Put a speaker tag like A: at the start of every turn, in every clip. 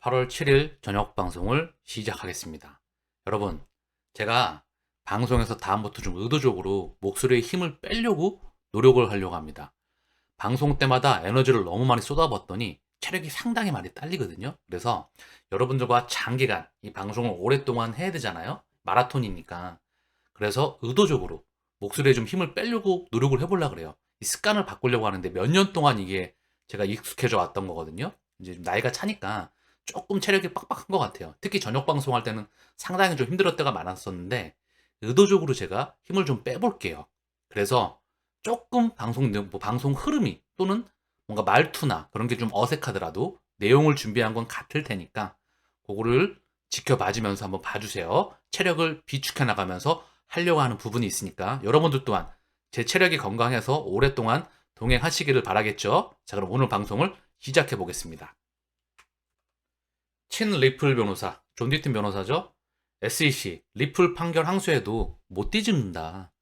A: 8월 7일 저녁 방송을 시작하겠습니다. 여러분, 제가 방송에서 다음부터 좀 의도적으로 목소리에 힘을 빼려고 노력을 하려고 합니다. 방송 때마다 에너지를 너무 많이 쏟아붓더니 체력이 상당히 많이 딸리거든요. 그래서 여러분들과 장기간 이 방송을 오랫동안 해야 되잖아요. 마라톤이니까. 그래서 의도적으로 목소리에 좀 힘을 빼려고 노력을 해보려고 그래요. 이 습관을 바꾸려고 하는데 몇 년 동안 이게 제가 익숙해져 왔던 거거든요. 이제 좀 나이가 차니까 조금 체력이 빡빡한 것 같아요. 특히 저녁 방송할 때는 상당히 좀 힘들었을 때가 많았었는데 의도적으로 제가 힘을 좀 빼볼게요. 그래서 조금 방송 흐름이 또는 뭔가 말투나 그런 게 좀 어색하더라도 내용을 준비한 건 같을 테니까 그거를 지켜봐주면서 한번 봐주세요. 체력을 비축해 나가면서 하려고 하는 부분이 있으니까 여러분들 또한 제 체력이 건강해서 오랫동안 동행하시기를 바라겠죠. 자, 그럼 오늘 방송을 시작해 보겠습니다. 친 리플 변호사, 존 디튼 변호사죠. SEC 리플 판결 항소에도 못 뒤집는다.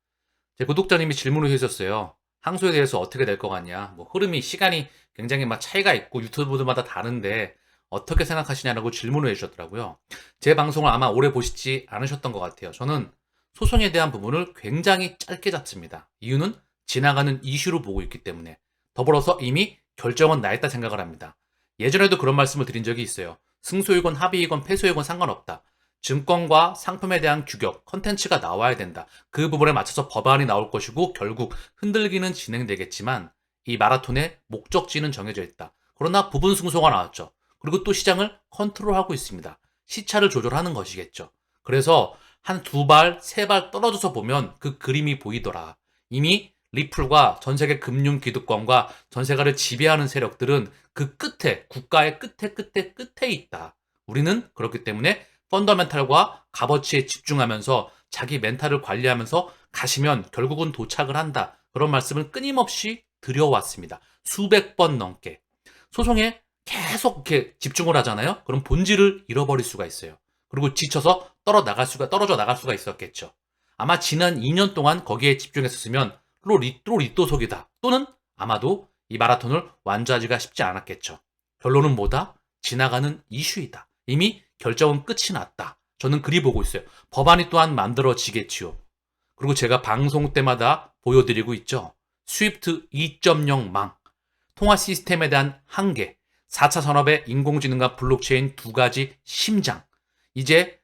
A: 제 구독자님이 질문을 해주셨어요. 항소에 대해서 어떻게 될 것 같냐. 뭐 흐름이 시간이 굉장히 막 차이가 있고 유튜브들마다 다른데 어떻게 생각하시냐라고 질문을 해주셨더라고요. 제 방송을 아마 오래 보시지 않으셨던 것 같아요. 저는 소송에 대한 부분을 굉장히 짧게 잡습니다. 이유는 지나가는 이슈로 보고 있기 때문에. 더불어서 이미 결정은 나 있다 생각을 합니다. 예전에도 그런 말씀을 드린 적이 있어요. 승소이건 합의이건 패소이건 상관없다. 증권과 상품에 대한 규격, 컨텐츠가 나와야 된다. 그 부분에 맞춰서 법안이 나올 것이고 결국 흔들기는 진행되겠지만 이 마라톤의 목적지는 정해져 있다. 그러나 부분 승소가 나왔죠. 그리고 또 시장을 컨트롤하고 있습니다. 시차를 조절하는 것이겠죠. 그래서 한 두 발, 세 발 떨어져서 보면 그 그림이 보이더라. 이미 리플과 전 세계 금융 기득권과 전 세계를 지배하는 세력들은 그 끝에, 국가의 끝에 있다. 우리는 그렇기 때문에 펀더멘탈과 값어치에 집중하면서 자기 멘탈을 관리하면서 가시면 결국은 도착을 한다. 그런 말씀을 끊임없이 드려왔습니다. 수백 번 넘게. 소송에 계속 이렇게 집중을 하잖아요. 그럼 본질을 잃어버릴 수가 있어요. 그리고 지쳐서 떨어져 나갈 수가 있었겠죠. 아마 지난 2년 동안 거기에 집중했었으면 또 리또속이다. 또는 아마도 이 마라톤을 완주하기가 쉽지 않았겠죠. 결론은 뭐다? 지나가는 이슈이다. 이미 결정은 끝이 났다. 저는 그리 보고 있어요. 법안이 또한 만들어지겠지요. 그리고 제가 방송 때마다 보여드리고 있죠. 스위프트 2.0망, 통화 시스템에 대한 한계, 4차 산업의 인공지능과 블록체인 두 가지 심장. 이제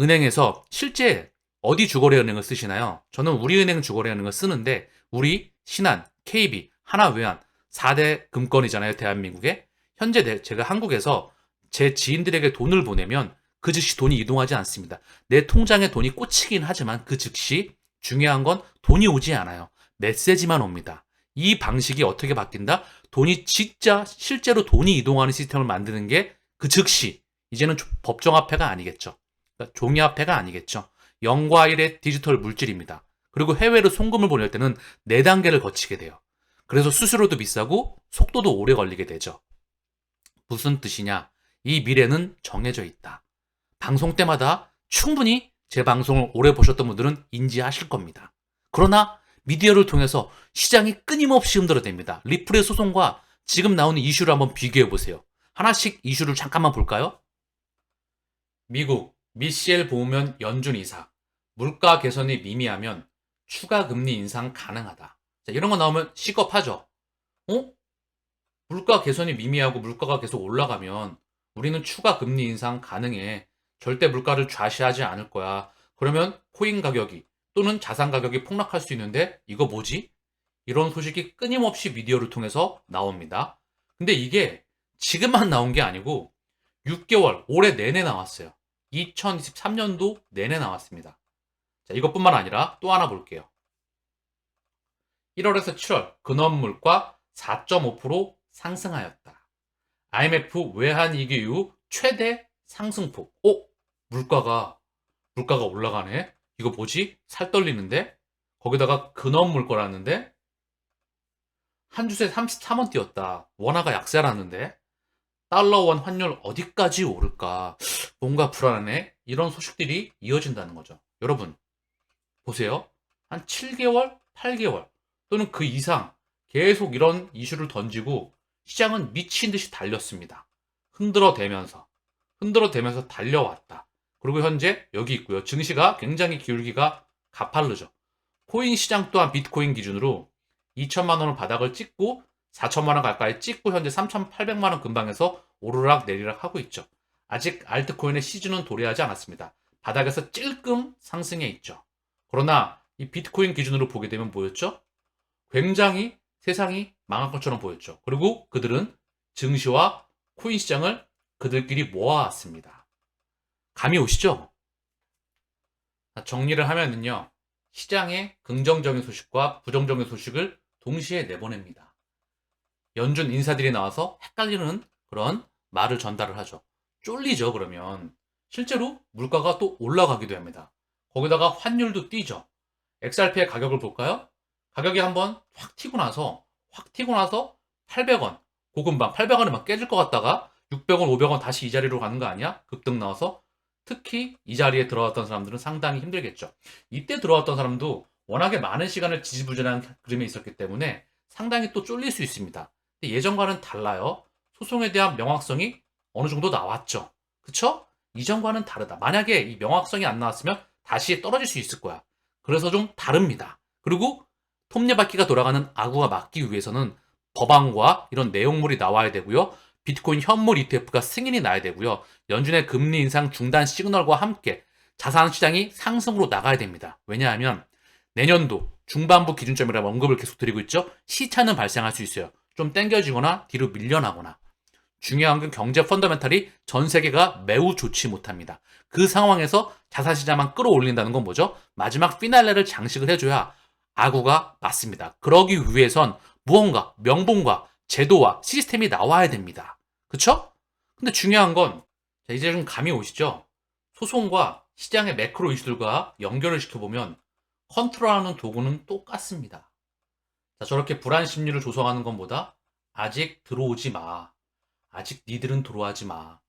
A: 은행에서 실제 어디 주거래은행을 쓰시나요? 저는 우리은행 주거래은행을 쓰는데 우리, 신한, KB, 하나외환 4대 금권이잖아요. 대한민국에. 현재 제가 한국에서 제 지인들에게 돈을 보내면 그 즉시 돈이 이동하지 않습니다. 내 통장에 돈이 꽂히긴 하지만 그 즉시 중요한 건 돈이 오지 않아요. 메시지만 옵니다. 이 방식이 어떻게 바뀐다? 돈이 진짜 실제로 돈이 이동하는 시스템을 만드는 게 그 즉시 이제는 법정화폐가 아니겠죠. 그러니까 종이화폐가 아니겠죠. 0과 1의 디지털 물질입니다. 그리고 해외로 송금을 보낼 때는 4단계를 거치게 돼요. 그래서 수수료도 비싸고 속도도 오래 걸리게 되죠. 무슨 뜻이냐? 이 미래는 정해져 있다. 방송 때마다 충분히 제 방송을 오래 보셨던 분들은 인지하실 겁니다. 그러나 미디어를 통해서 시장이 끊임없이 흔들어댑니다. 리플의 소송과 지금 나오는 이슈를 한번 비교해 보세요. 하나씩 이슈를 잠깐만 볼까요? 미국 미셸 보우면 연준 이사, 물가 개선이 미미하면 추가 금리 인상 가능하다. 자, 이런 거 나오면 시겁하죠. 어? 물가 개선이 미미하고 물가가 계속 올라가면 우리는 추가 금리 인상 가능해. 절대 물가를 좌시하지 않을 거야. 그러면 코인 가격이 또는 자산 가격이 폭락할 수 있는데 이거 뭐지? 이런 소식이 끊임없이 미디어를 통해서 나옵니다. 근데 이게 지금만 나온 게 아니고 6개월, 올해 내내 나왔어요. 2023년도 내내 나왔습니다. 자, 이것뿐만 아니라 또 하나 볼게요. 1월에서 7월 근원물가 4.5% 상승하였다. IMF 외환위기 이후 최대 상승폭. 물가가 올라가네. 이거 뭐지? 살 떨리는데? 거기다가 근원물가라는데? 한 주에 33원 뛰었다. 원화가 약세라는데? 달러원 환율 어디까지 오를까? 뭔가 불안하네. 이런 소식들이 이어진다는 거죠. 여러분, 보세요. 한 7개월, 8개월 또는 그 이상 계속 이런 이슈를 던지고 시장은 미친 듯이 달렸습니다. 흔들어대면서. 흔들어대면서 달려왔다. 그리고 현재 여기 있고요. 증시가 굉장히 기울기가 가파르죠. 코인 시장 또한 비트코인 기준으로 2천만 원을 바닥을 찍고 4천만 원 가까이 찍고 현재 3,800만 원 근방에서 오르락 내리락 하고 있죠. 아직 알트코인의 시즌은 도래하지 않았습니다. 바닥에서 찔끔 상승해 있죠. 그러나 이 비트코인 기준으로 보게 되면 뭐였죠? 굉장히 세상이 망한 것처럼 보였죠. 그리고 그들은 증시와 코인 시장을 그들끼리 모아왔습니다. 감이 오시죠? 정리를 하면은요. 시장에 긍정적인 소식과 부정적인 소식을 동시에 내보냅니다. 연준 인사들이 나와서 헷갈리는 그런 말을 전달을 하죠. 쫄리죠, 그러면. 실제로 물가가 또 올라가기도 합니다. 거기다가 환율도 뛰죠. XRP의 가격을 볼까요? 가격이 한번 확 튀고 나서 800원, 고금방 800원에 막 깨질 것 같다가 600원, 500원 다시 이 자리로 가는 거 아니야? 급등 나와서 특히 이 자리에 들어왔던 사람들은 상당히 힘들겠죠. 이때 들어왔던 사람도 워낙에 많은 시간을 지지부진한 그림에 있었기 때문에 상당히 또 쫄릴 수 있습니다. 근데 예전과는 달라요. 소송에 대한 명확성이 어느 정도 나왔죠. 그쵸? 이전과는 다르다. 만약에 이 명확성이 안 나왔으면 다시 떨어질 수 있을 거야. 그래서 좀 다릅니다. 그리고 톱니바퀴가 돌아가는 아구가 막기 위해서는 법안과 이런 내용물이 나와야 되고요. 비트코인 현물 ETF가 승인이 나야 되고요. 연준의 금리 인상 중단 시그널과 함께 자산 시장이 상승으로 나가야 됩니다. 왜냐하면 내년도 중반부 기준점이라고 언급을 계속 드리고 있죠. 시차는 발생할 수 있어요. 좀 땡겨지거나 뒤로 밀려나거나. 중요한 건 경제 펀더멘탈이 전 세계가 매우 좋지 못합니다. 그 상황에서 자산시장만 끌어올린다는 건 뭐죠? 마지막 피날레를 장식을 해줘야 아구가 맞습니다. 그러기 위해선 무언가 명분과 제도와 시스템이 나와야 됩니다. 그쵸? 근데 중요한 건 이제 좀 감이 오시죠? 소송과 시장의 매크로 이슈들과 연결을 시켜보면 컨트롤하는 도구는 똑같습니다. 자, 저렇게 불안 심리를 조성하는 것보다 아직 들어오지 마. 아직 니들은 들어와지 마.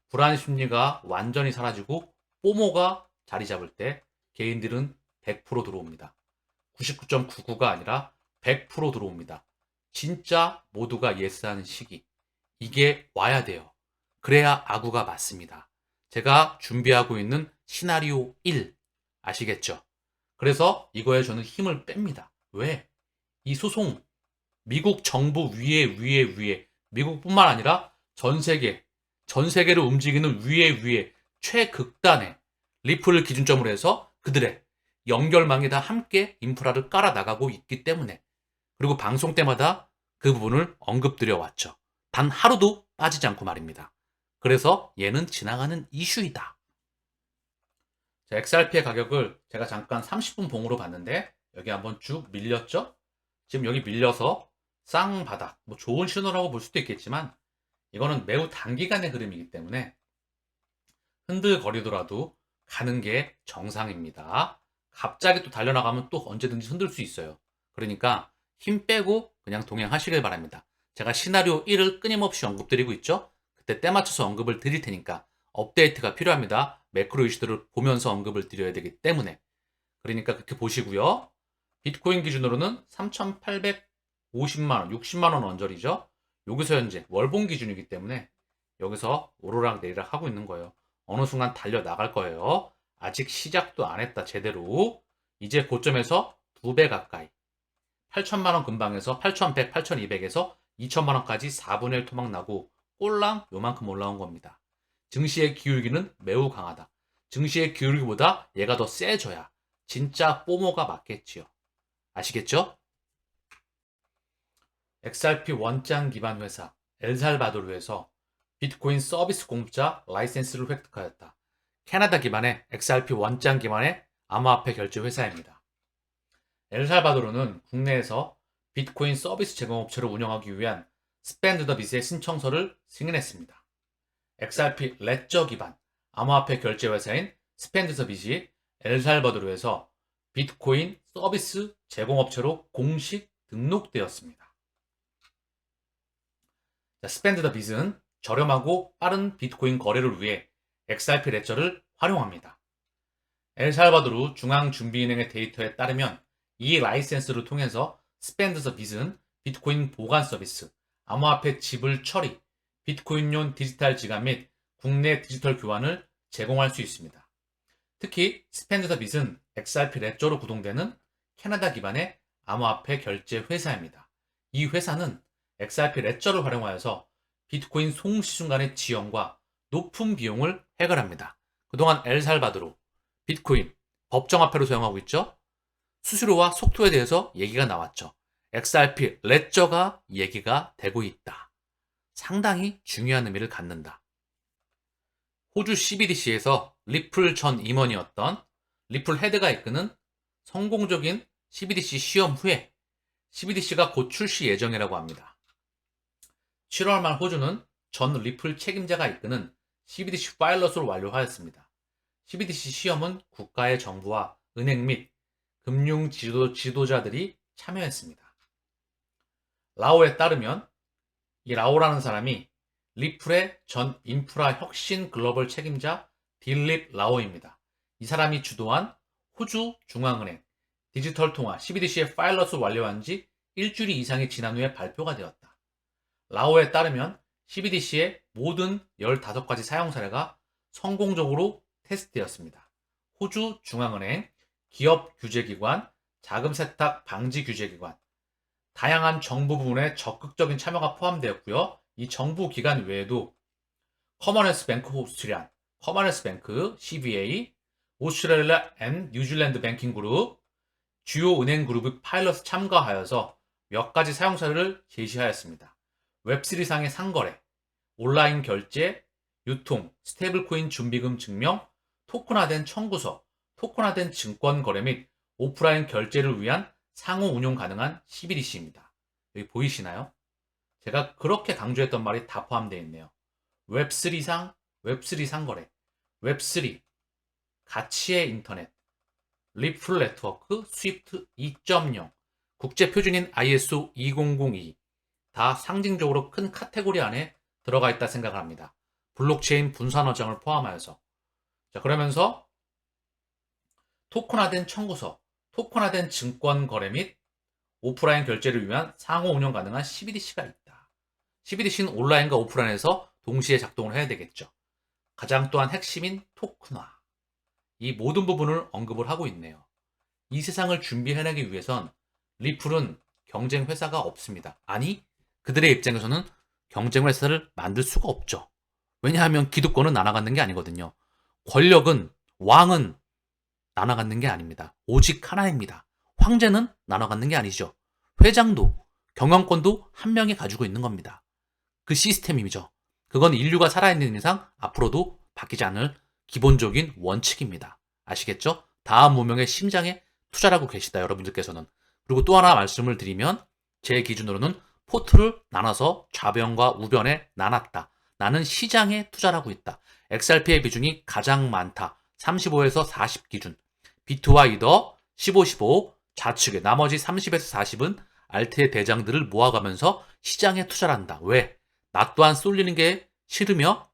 A: 불안 심리가 완전히 사라지고 포모가 자리 잡을 때 개인들은 100% 들어옵니다. 99.99가 아니라 100% 들어옵니다. 진짜 모두가 예스하는 시기. 이게 와야 돼요. 그래야 아구가 맞습니다. 제가 준비하고 있는 시나리오 1 아시겠죠? 그래서 이거에 저는 힘을 뺍니다. 왜? 이 소송 미국 정부 위에 미국뿐만 아니라 전 세계를 움직이는 위에 최극단의 리플을 기준점으로 해서 그들의 연결망이 다 함께 인프라를 깔아 나가고 있기 때문에 그리고 방송 때마다 그 부분을 언급드려 왔죠. 단 하루도 빠지지 않고 말입니다. 그래서 얘는 지나가는 이슈이다. 자, XRP의 가격을 제가 잠깐 30분 봉으로 봤는데 여기 한번 쭉 밀렸죠? 지금 여기 밀려서 쌍바닥, 뭐 좋은 신호라고 볼 수도 있겠지만 이거는 매우 단기간의 흐름이기 때문에 흔들거리더라도 가는 게 정상입니다. 갑자기 또 달려나가면 또 언제든지 흔들 수 있어요. 그러니까 힘 빼고 그냥 동행하시길 바랍니다. 제가 시나리오 1을 끊임없이 언급드리고 있죠. 그때 때 맞춰서 언급을 드릴 테니까 업데이트가 필요합니다. 매크로 이슈들을 보면서 언급을 드려야 되기 때문에 그러니까 그렇게 보시고요. 비트코인 기준으로는 3,850만 원, 60만 원 언저리죠. 여기서 현재 월봉 기준이기 때문에 여기서 오르락 내리락 하고 있는 거예요. 어느 순간 달려 나갈 거예요. 아직 시작도 안 했다 제대로. 이제 고점에서 2배 가까이 8천만 원 근방에서 8,100, 8,200에서 2천만 원까지 4분의 1 토막 나고 꼴랑 요만큼 올라온 겁니다. 증시의 기울기는 매우 강하다. 증시의 기울기보다 얘가 더 세져야 진짜 뽀모가 맞겠지요. 아시겠죠? XRP 원장 기반 회사 엘살바도르에서 비트코인 서비스 공급자 라이센스를 획득하였다. 캐나다 기반의 XRP 원장 기반의 암호화폐 결제 회사입니다. 엘살바도르는 국내에서 비트코인 서비스 제공업체를 운영하기 위한 스펜드 더 빗의 신청서를 승인했습니다. XRP 레저 기반 암호화폐 결제 회사인 스펜드 더 빗이 엘살바도르에서 비트코인 서비스 제공업체로 공식 등록되었습니다. 스펜드 더 빗은 저렴하고 빠른 비트코인 거래를 위해 XRP 레저를 활용합니다. 엘살바도르 중앙준비은행의 데이터에 따르면 이 라이센스를 통해서 스펜드 더 빗은 비트코인 보관 서비스, 암호화폐 지불 처리, 비트코인용 디지털 지갑 및 국내 디지털 교환을 제공할 수 있습니다. 특히 스펜더빗은 XRP 레저로 구동되는 캐나다 기반의 암호화폐 결제 회사입니다. 이 회사는 XRP 레저를 활용하여서 비트코인 송시중 간의 지연과 높은 비용을 해결합니다. 그동안 엘살바도르, 비트코인, 법정화폐로 사용하고 있죠. 수수료와 속도에 대해서 얘기가 나왔죠. XRP 레저가 얘기가 되고 있다. 상당히 중요한 의미를 갖는다. 호주 CBDC에서 리플 전 임원이었던 리플 헤드가 이끄는 성공적인 CBDC 시험 후에 CBDC가 곧 출시 예정이라고 합니다. 7월 말 호주는 전 리플 책임자가 이끄는 CBDC 파일럿을 완료하였습니다. CBDC 시험은 국가의 정부와 은행 및 금융 지도자들이 참여했습니다. 라오에 따르면 이 라오라는 사람이 리플의 전 인프라 혁신 글로벌 책임자 딜립 라오입니다. 이 사람이 주도한 호주 중앙은행 디지털 통화 CBDC의 파일럿을 완료한 지 일주일 이상이 지난 후에 발표가 되었다. 라오에 따르면 CBDC의 모든 15가지 사용 사례가 성공적으로 테스트되었습니다. 호주 중앙은행, 기업 규제기관, 자금 세탁 방지 규제기관, 다양한 정부 부문의 적극적인 참여가 포함되었고요. 이 정부 기관 외에도 커먼웰스 뱅크 오스트리안, 커먼웰스 뱅크 CBA, 오스트레일리아 앤 뉴질랜드 뱅킹 그룹, 주요 은행 그룹의 파일럿에 참가하여서 몇 가지 사용 사례를 제시하였습니다. 웹3상의 상거래, 온라인 결제, 유통, 스테이블코인 준비금 증명, 토큰화된 청구서, 토큰화된 증권 거래 및 오프라인 결제를 위한 상호 운용 가능한 CBDC입니다. 여기 보이시나요? 제가 그렇게 강조했던 말이 다 포함되어 있네요. 웹3 상거래, 웹3, 가치의 인터넷, 리플 네트워크, 스위프트 2.0, 국제 표준인 ISO 2002, 다 상징적으로 큰 카테고리 안에 들어가 있다 생각을 합니다. 블록체인 분산 어장을 포함하여서. 자, 그러면서 토큰화된 청구서, 토큰화된 증권 거래 및 오프라인 결제를 위한 상호 운영 가능한 CBDC가 있다. CBDC는 온라인과 오프라인에서 동시에 작동을 해야 되겠죠. 가장 또한 핵심인 토큰화. 이 모든 부분을 언급을 하고 있네요. 이 세상을 준비해내기 위해선 리플은 경쟁 회사가 없습니다. 아니, 그들의 입장에서는 경쟁 회사를 만들 수가 없죠. 왜냐하면 기득권은 나눠 갖는 게 아니거든요. 권력은, 왕은 나눠 갖는 게 아닙니다. 오직 하나입니다. 황제는 나눠 갖는 게 아니죠. 회장도, 경영권도 한 명이 가지고 있는 겁니다. 그 시스템이죠. 그건 인류가 살아있는 이상 앞으로도 바뀌지 않을 기본적인 원칙입니다. 아시겠죠? 다음 문명의 심장에 투자를 하고 계시다, 여러분들께서는. 그리고 또 하나 말씀을 드리면 제 기준으로는 포트를 나눠서 좌변과 우변에 나눴다. 나는 시장에 투자를 하고 있다. XRP의 비중이 가장 많다. 35에서 40 기준. 비트와 이더 15, 15 좌측에 나머지 30에서 40은 알트의 대장들을 모아가면서 시장에 투자를 한다. 왜? 나 또한 쏠리는 게 싫으며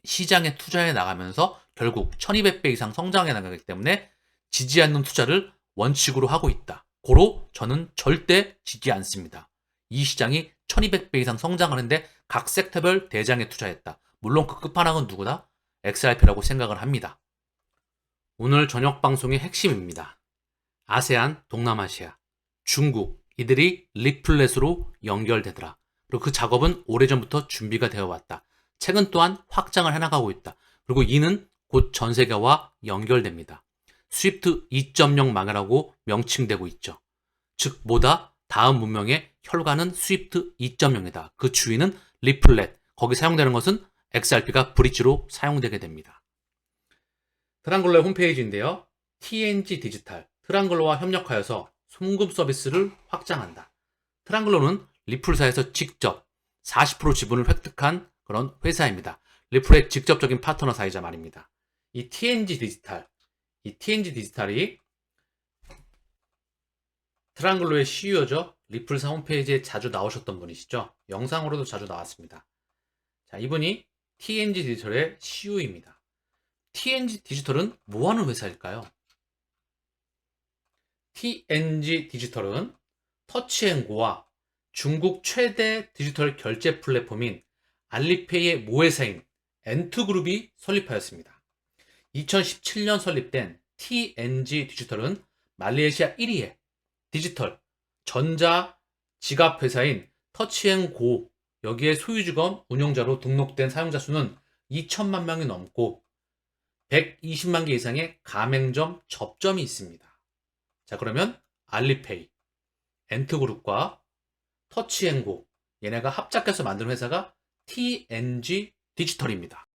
A: 시장에 투자해 나가면서 결국 1200배 이상 성장해 나가기 때문에 지지 않는 투자를 원칙으로 하고 있다. 고로 저는 절대 지지 않습니다. 이 시장이 1200배 이상 성장하는데 각 섹터별 대장에 투자했다. 물론 그 끝판왕은 누구다? XRP라고 생각을 합니다. 오늘 저녁 방송의 핵심입니다. 아세안, 동남아시아, 중국 이들이 리플렛으로 연결되더라. 그리고 그 작업은 오래전부터 준비가 되어 왔다. 최근 또한 확장을 해나가고 있다. 그리고 이는 곧 전 세계와 연결됩니다. 스위프트 2.0 망해라고 명칭되고 있죠. 즉 뭐다? 다음 문명의 혈관은 스위프트 2.0이다. 그 주인은 리플렛. 거기 사용되는 것은 XRP가 브릿지로 사용되게 됩니다. 트랑글로의 홈페이지인데요. TNG 디지털, 트랑글로와 협력하여서 송금 서비스를 확장한다. 트랑글로는 리플사에서 직접 40% 지분을 획득한 그런 회사입니다. 리플의 직접적인 파트너사이자 말입니다. 이 TNG 디지털이 트랑글로의 CEO죠. 리플사 홈페이지에 자주 나오셨던 분이시죠. 영상으로도 자주 나왔습니다. 자, 이분이 TNG 디지털의 CEO입니다. TNG 디지털은 뭐 하는 회사일까요? TNG 디지털은 터치앤고와 중국 최대 디지털 결제 플랫폼인 알리페이의 모회사인 N2그룹이 설립하였습니다. 2017년 설립된 TNG 디지털은 말레이시아 1위의 디지털 전자 지갑 회사인 터치앤고 여기에 소유주건 운영자로 등록된 사용자 수는 2천만 명이 넘고 120만 개 이상의 가맹점 접점이 있습니다. 자, 그러면 알리페이, 엔트그룹과 터치앤고 얘네가 합작해서 만든 회사가 TNG 디지털입니다.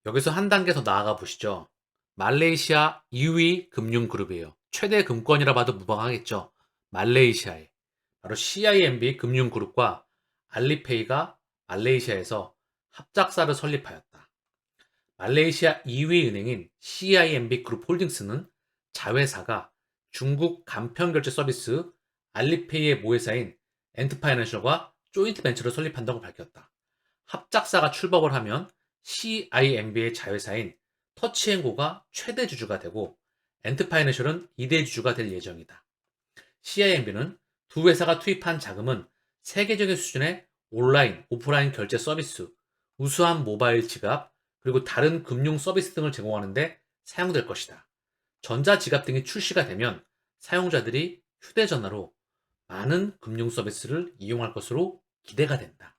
A: 여기서 한 단계 더 나아가 보시죠. 말레이시아 2위 금융그룹이에요. 최대 금권이라 봐도 무방하겠죠. 말레이시아에 바로 CIMB 금융그룹과 알리페이가 말레이시아에서 합작사를 설립하였다. 말레이시아 2위 은행인 CIMB 그룹 홀딩스는 자회사가 중국 간편결제 서비스 알리페이의 모회사인 엔트파이낸셜과 조인트 벤처를 설립한다고 밝혔다. 합작사가 출범을 하면 CIMB의 자회사인 터치앤고가 최대 주주가 되고 엔트파이낸셜은 2대 주주가 될 예정이다. CIMB는 두 회사가 투입한 자금은 세계적인 수준의 온라인, 오프라인 결제 서비스, 우수한 모바일 지갑, 그리고 다른 금융 서비스 등을 제공하는 데 사용될 것이다. 전자지갑 등이 출시가 되면 사용자들이 휴대전화로 많은 금융 서비스를 이용할 것으로 기대가 된다.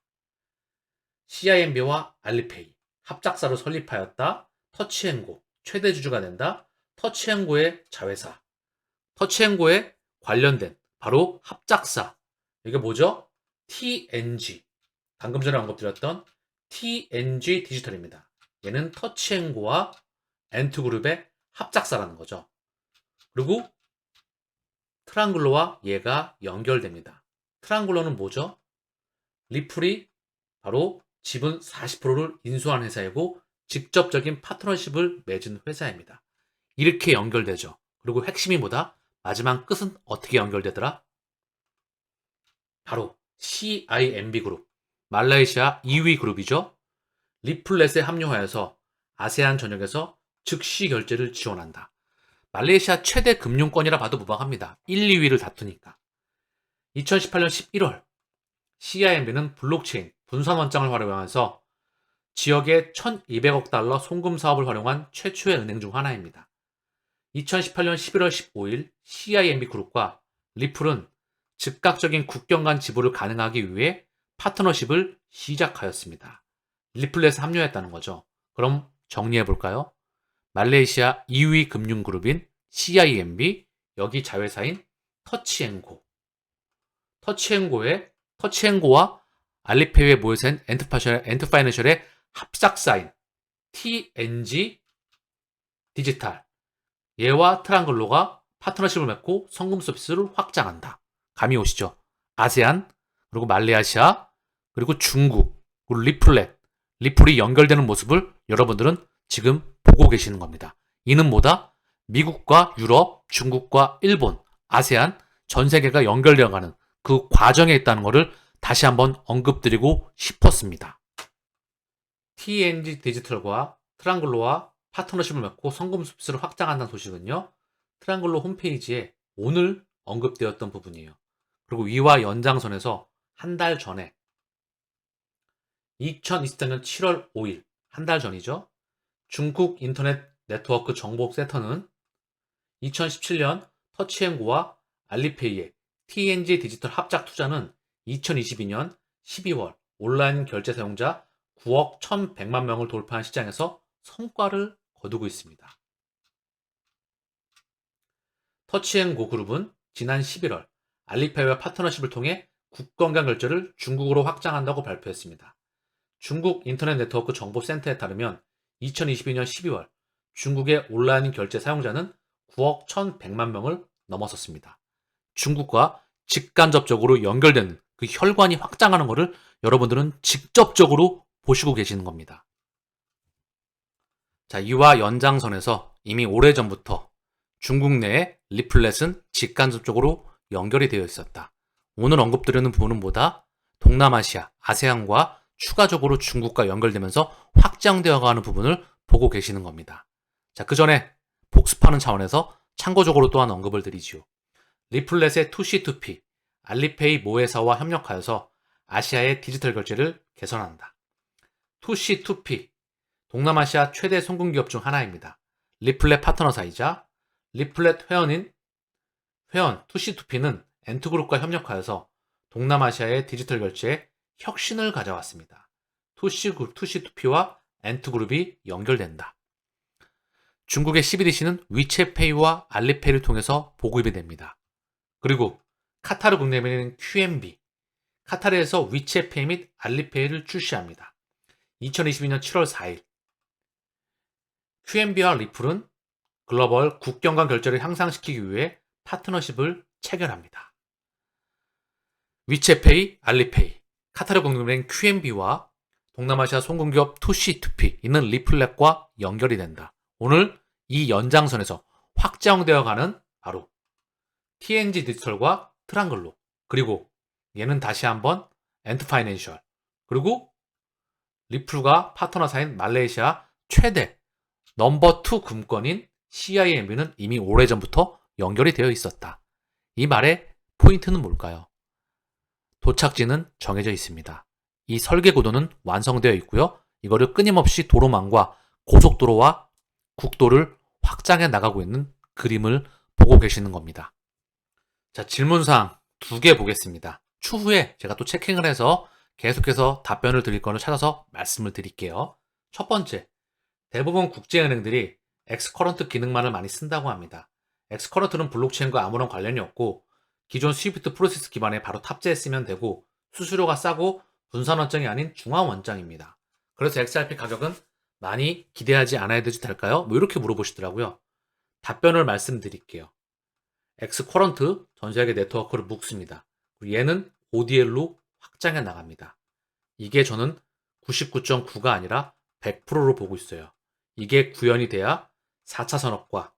A: CIMB와 알리페이, 합작사로 설립하였다. 터치앤고, 최대 주주가 된다. 터치앤고의 자회사, 터치앤고에 관련된 바로 합작사, 이게 뭐죠? TNG, 방금 전에 언급드렸던 TNG 디지털입니다. 얘는 터치앤고와 엔투그룹의 합작사라는 거죠. 그리고 트랑글로와 얘가 연결됩니다. 트랑글로는 뭐죠? 리플이 바로 지분 40%를 인수한 회사이고 직접적인 파트너십을 맺은 회사입니다. 이렇게 연결되죠. 그리고 핵심이 뭐다? 마지막 끝은 어떻게 연결되더라? 바로 CIMB 그룹, 말레이시아 2위 그룹이죠. 리플렛에 합류하여서 아세안 전역에서 즉시 결제를 지원한다. 말레이시아 최대 금융권이라 봐도 무방합니다. 1, 2위를 다투니까. 2018년 11월 CIMB는 블록체인 분산 원장을 활용하면서 지역의 1,200억 달러 송금 사업을 활용한 최초의 은행 중 하나입니다. 2018년 11월 15일 CIMB 그룹과 리플은 즉각적인 국경 간 지불을 가능하기 위해 파트너십을 시작하였습니다. 리플렛에 합류했다는 거죠. 그럼 정리해 볼까요? 말레이시아 2위 금융그룹인 CIMB, 여기 자회사인 터치앤고, 터치앤고와 알리페이의 모여진 엔트파이낸셜의 합작사인 TNG 디지털, 얘와 트랑글로가 파트너십을 맺고 성금 서비스를 확장한다. 감이 오시죠? 아세안, 그리고 말레이시아, 그리고 중국, 그리고 리플이 연결되는 모습을 여러분들은 지금 보고 계시는 겁니다. 이는 뭐다? 미국과 유럽, 중국과 일본, 아세안, 전 세계가 연결되어가는 그 과정에 있다는 것을 다시 한번 언급드리고 싶었습니다. TNG 디지털과 트랑글로와 파트너십을 맺고 성금 서비스를 확장한다는 소식은요, 트랑글로 홈페이지에 오늘 언급되었던 부분이에요. 그리고 위와 연장선에서 한 달 전에 2024년 7월 5일, 한 달 전이죠. 중국 인터넷 네트워크 정보센터는 2017년 터치앤고와 알리페이의 TNG 디지털 합작 투자는 2022년 12월 온라인 결제 사용자 9억 1,100만 명을 돌파한 시장에서 성과를 거두고 있습니다. 터치앤고 그룹은 지난 11월 알리페이와 파트너십을 통해 국경 간 결제를 중국으로 확장한다고 발표했습니다. 중국 인터넷 네트워크 정보센터에 따르면 2022년 12월 중국의 온라인 결제 사용자는 9억 1,100만 명을 넘어섰습니다. 중국과 직간접적으로 연결된 그 혈관이 확장하는 것을 여러분들은 직접적으로 보시고 계시는 겁니다. 자, 이와 연장선에서 이미 오래전부터 중국 내에 리플렛은 직간접적으로 연결이 되어 있었다. 오늘 언급드리는 부분은 뭐다? 동남아시아, 아세안과 추가적으로 중국과 연결되면서 확장되어 가는 부분을 보고 계시는 겁니다. 자, 그 전에 복습하는 차원에서 참고적으로 또한 언급을 드리지요. 리플렛의 2C2P, 알리페이 모회사와 협력하여서 아시아의 디지털 결제를 개선한다. 2C2P, 동남아시아 최대 송금기업 중 하나입니다. 리플렛 파트너사이자 리플렛 회원 투시2P는 엔투그룹과 협력하여서 동남아시아의 디지털 결제에 혁신을 가져왔습니다. 투시2P와 엔투그룹이 연결된다. 중국의 CBDC는 위챗페이와 알리페이를 통해서 보급이 됩니다. 그리고 카타르 국내은행인 QNB, 카타르에서 위챗페이 및 알리페이를 출시합니다. 2022년 7월 4일 QNB와 리플은 글로벌 국경 간 결제를 향상시키기 위해 파트너십을 체결합니다. 위챗페이, 알리페이, 카타르 국내은행 QNB와 동남아시아 송금기업 투시2P 이는 리플렛과 연결이 된다. 오늘 이 연장선에서 확장되어 가는 바로 TNG 디지털과 트랑글로, 그리고 얘는 다시 한번 엔트파이낸셜, 그리고 리플과 파트너사인 말레이시아 최대 넘버 2 금권인 CIMB는 이미 오래전부터 연결이 되어 있었다. 이 말의 포인트는 뭘까요? 도착지는 정해져 있습니다. 이 설계 구도는 완성되어 있고요. 이거를 끊임없이 도로망과 고속도로와 국도를 확장해 나가고 있는 그림을 보고 계시는 겁니다. 자, 질문사항 2개 보겠습니다. 추후에 제가 또 체킹을 해서 계속해서 답변을 드릴 거를 찾아서 말씀을 드릴게요. 첫 번째, 대부분 국제은행들이 엑스커런트 기능만을 많이 쓴다고 합니다. 엑스커런트는 블록체인과 아무런 관련이 없고 기존 스위프트 프로세스 기반에 바로 탑재했으면 되고 수수료가 싸고 분산 원장이 아닌 중화 원장입니다. 그래서 XRP 가격은 많이 기대하지 않아야 되지 될까요? 뭐 이렇게 물어보시더라고요. 답변을 말씀드릴게요. 엑스커런트 전 세계 네트워크를 묶습니다. 그리고 얘는 ODL로 확장해 나갑니다. 이게 저는 99.9가 아니라 100%로 보고 있어요. 이게 구현이 돼야 4차 산업과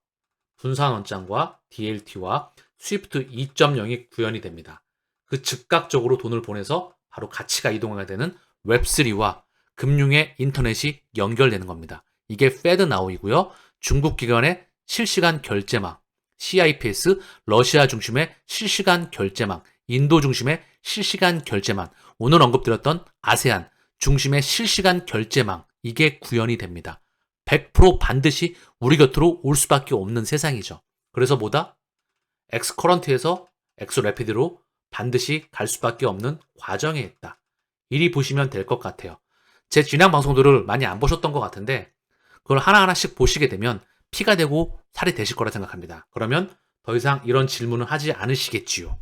A: 분산 원장과 DLT와 스위프트 2.0이 구현이 됩니다. 그 즉각적으로 돈을 보내서 바로 가치가 이동하게 되는 웹3와 금융의 인터넷이 연결되는 겁니다. 이게 FedNow이고요. 중국 기관의 실시간 결제망, CIPS, 러시아 중심의 실시간 결제망, 인도 중심의 실시간 결제망, 오늘 언급드렸던 아세안 중심의 실시간 결제망, 이게 구현이 됩니다. 100% 반드시 우리 곁으로 올 수밖에 없는 세상이죠. 그래서 뭐다? 엑스커런트에서 엑스래피드로 반드시 갈 수밖에 없는 과정에 있다. 이리 보시면 될 것 같아요. 제 지난 방송들을 많이 안 보셨던 것 같은데 그걸 하나하나씩 보시게 되면 피가 되고 살이 되실 거라 생각합니다. 그러면 더 이상 이런 질문을 하지 않으시겠지요.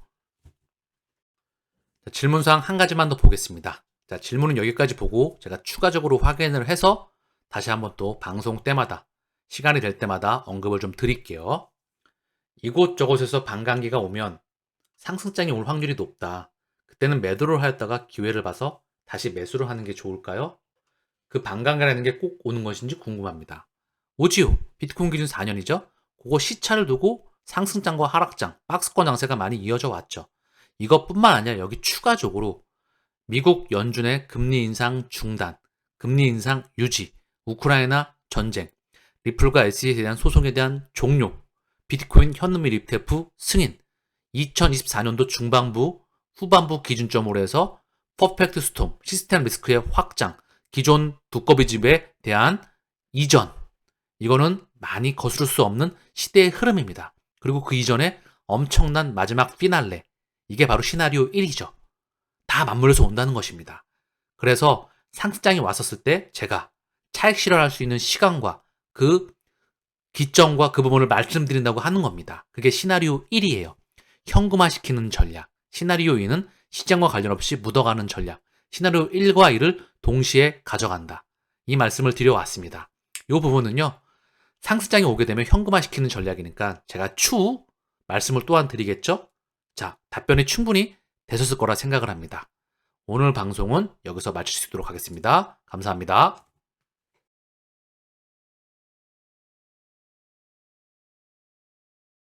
A: 자, 질문사항 한 가지만 더 보겠습니다. 자, 질문은 여기까지 보고 제가 추가적으로 확인을 해서 다시 한번 또 방송 때마다 시간이 될 때마다 언급을 좀 드릴게요. 이곳저곳에서 반감기가 오면 상승장이 올 확률이 높다. 그때는 매도를 하였다가 기회를 봐서 다시 매수를 하는 게 좋을까요? 그 반감기라는 게 꼭 오는 것인지 궁금합니다. 오지요. 비트코인 기준 4년이죠. 그거 시차를 두고 상승장과 하락장, 박스권 장세가 많이 이어져 왔죠. 이것뿐만 아니라 여기 추가적으로 미국 연준의 금리 인상 중단, 금리 인상 유지, 우크라이나 전쟁, 리플과 SE에 대한 소송에 대한 종료, 비트코인 현금이 리테프 승인, 2024년도 중반부, 후반부 기준점으로 해서 퍼펙트 스톰, 시스템 리스크의 확장, 기존 두꺼비 집에 대한 이전, 이거는 많이 거스를 수 없는 시대의 흐름입니다. 그리고 그 이전에 엄청난 마지막 피날레, 이게 바로 시나리오 1이죠. 다 맞물려서 온다는 것입니다. 그래서 상승장이 왔었을 때 제가 차익 실현할 수 있는 시간과 그 기점과 그 부분을 말씀드린다고 하는 겁니다. 그게 시나리오 1이에요. 현금화시키는 전략. 시나리오 2는 시장과 관련 없이 묻어가는 전략. 시나리오 1과 2를 동시에 가져간다. 이 말씀을 드려왔습니다. 이 부분은요. 상승장이 오게 되면 현금화시키는 전략이니까 제가 추후 말씀을 또한 드리겠죠. 자, 답변이 충분히 되셨을 거라 생각을 합니다. 오늘 방송은 여기서 마칠 수 있도록 하겠습니다. 감사합니다.